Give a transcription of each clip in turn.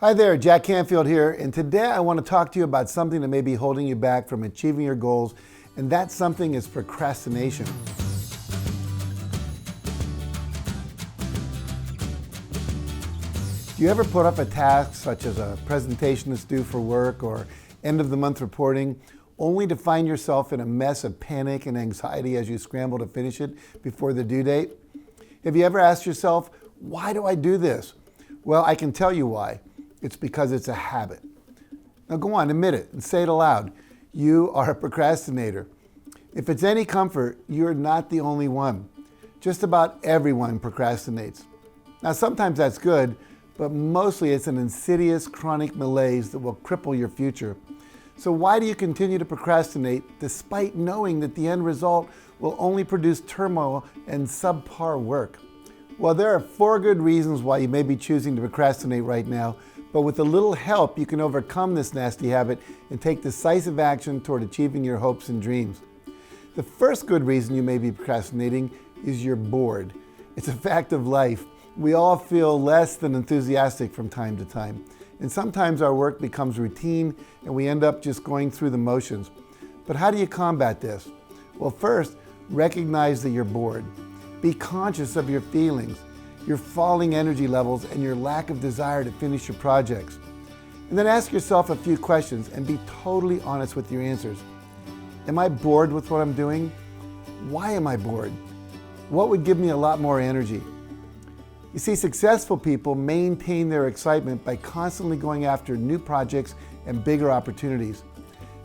Hi there, Jack Canfield here, and today I want to talk to you about something that may be holding you back from achieving your goals, and that something is procrastination. Do you ever put off a task such as a presentation that's due for work or end of the month reporting, only to find yourself in a mess of panic and anxiety as you scramble to finish it before the due date? Have you ever asked yourself, why do I do this? Well, I can tell you why. It's because it's a habit. Now go on, admit it and say it aloud. You are a procrastinator. If it's any comfort, you're not the only one. Just about everyone procrastinates. Now sometimes that's good, but mostly it's an insidious chronic malaise that will cripple your future. So why do you continue to procrastinate despite knowing that the end result will only produce turmoil and subpar work? Well, there are 4 good reasons why you may be choosing to procrastinate right now, but with a little help, you can overcome this nasty habit and take decisive action toward achieving your hopes and dreams. The first good reason you may be procrastinating is you're bored. It's a fact of life. We all feel less than enthusiastic from time to time. And sometimes our work becomes routine and we end up just going through the motions. But how do you combat this? Well, first, recognize that you're bored. Be conscious of your feelings, your falling energy levels, and your lack of desire to finish your projects. And then ask yourself a few questions and be totally honest with your answers. Am I bored with what I'm doing? Why am I bored? What would give me a lot more energy? You see, successful people maintain their excitement by constantly going after new projects and bigger opportunities.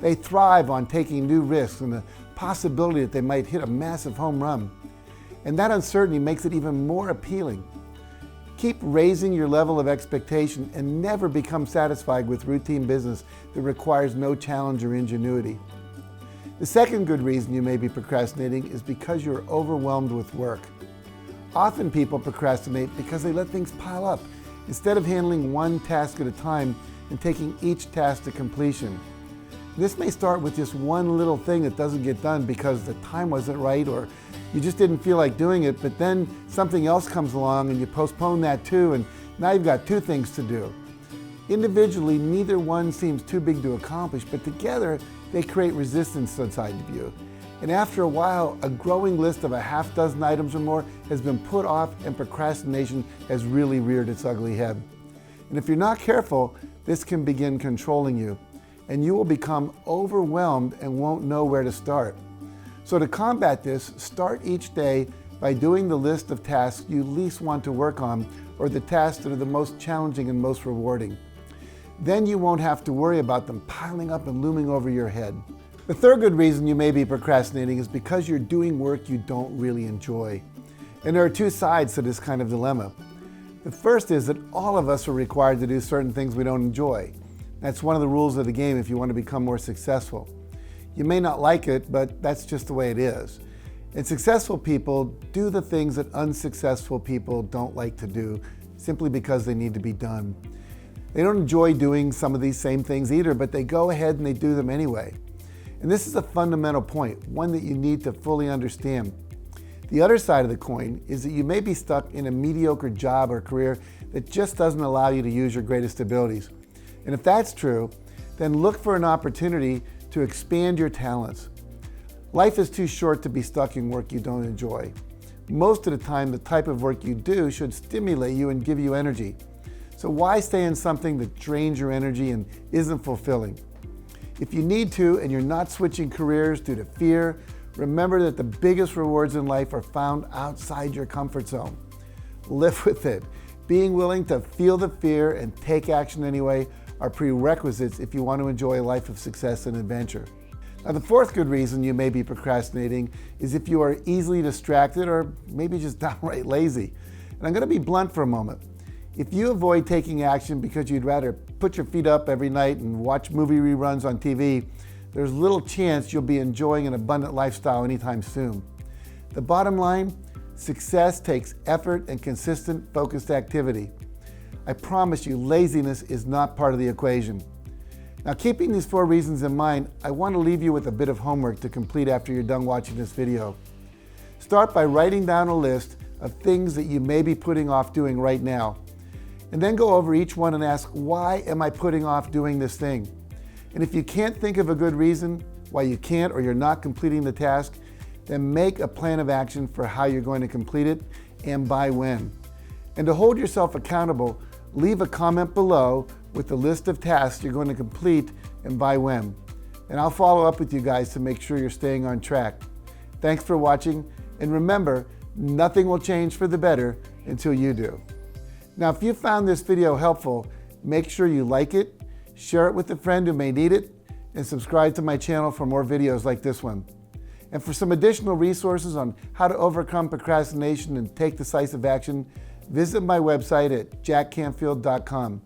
They thrive on taking new risks and the possibility that they might hit a massive home run. And that uncertainty makes it even more appealing. Keep raising your level of expectation and never become satisfied with routine business that requires no challenge or ingenuity. The second good reason you may be procrastinating is because you're overwhelmed with work. Often people procrastinate because they let things pile up instead of handling one task at a time and taking each task to completion. This may start with just one little thing that doesn't get done because the time wasn't right or you just didn't feel like doing it, but then something else comes along and you postpone that too, and now you've got 2 things to do. Individually, neither one seems too big to accomplish, but together they create resistance inside of you. And after a while, a growing list of a half dozen items or more has been put off and procrastination has really reared its ugly head. And if you're not careful, this can begin controlling you, and you will become overwhelmed and won't know where to start. So to combat this, start each day by doing the list of tasks you least want to work on or the tasks that are the most challenging and most rewarding. Then you won't have to worry about them piling up and looming over your head. The third good reason you may be procrastinating is because you're doing work you don't really enjoy. And there are 2 sides to this kind of dilemma. The first is that all of us are required to do certain things we don't enjoy. That's one of the rules of the game if you want to become more successful. You may not like it, but that's just the way it is. And successful people do the things that unsuccessful people don't like to do simply because they need to be done. They don't enjoy doing some of these same things either, but they go ahead and they do them anyway. And this is a fundamental point, one that you need to fully understand. The other side of the coin is that you may be stuck in a mediocre job or career that just doesn't allow you to use your greatest abilities. And if that's true, then look for an opportunity to expand your talents. Life is too short to be stuck in work you don't enjoy. Most of the time, the type of work you do should stimulate you and give you energy. So why stay in something that drains your energy and isn't fulfilling? If you need to and you're not switching careers due to fear, remember that the biggest rewards in life are found outside your comfort zone. Live with it. Being willing to feel the fear and take action anyway are prerequisites if you want to enjoy a life of success and adventure. Now, the fourth good reason you may be procrastinating is if you are easily distracted or maybe just downright lazy. And I'm going to be blunt for a moment. If you avoid taking action because you'd rather put your feet up every night and watch movie reruns on TV, there's little chance you'll be enjoying an abundant lifestyle anytime soon. The bottom line, success takes effort and consistent, focused activity. I promise you, laziness is not part of the equation. Now, keeping these 4 reasons in mind, I want to leave you with a bit of homework to complete after you're done watching this video. Start by writing down a list of things that you may be putting off doing right now. And then go over each one and ask, why am I putting off doing this thing? And if you can't think of a good reason why you can't or you're not completing the task, then make a plan of action for how you're going to complete it and by when. And to hold yourself accountable, leave a comment below with the list of tasks you're going to complete and by when. And I'll follow up with you guys to make sure you're staying on track. Thanks for watching, and remember, nothing will change for the better until you do. Now, if you found this video helpful, make sure you like it, share it with a friend who may need it, and subscribe to my channel for more videos like this one. And for some additional resources on how to overcome procrastination and take decisive action, visit my website at JackCanfieldOfficial.com.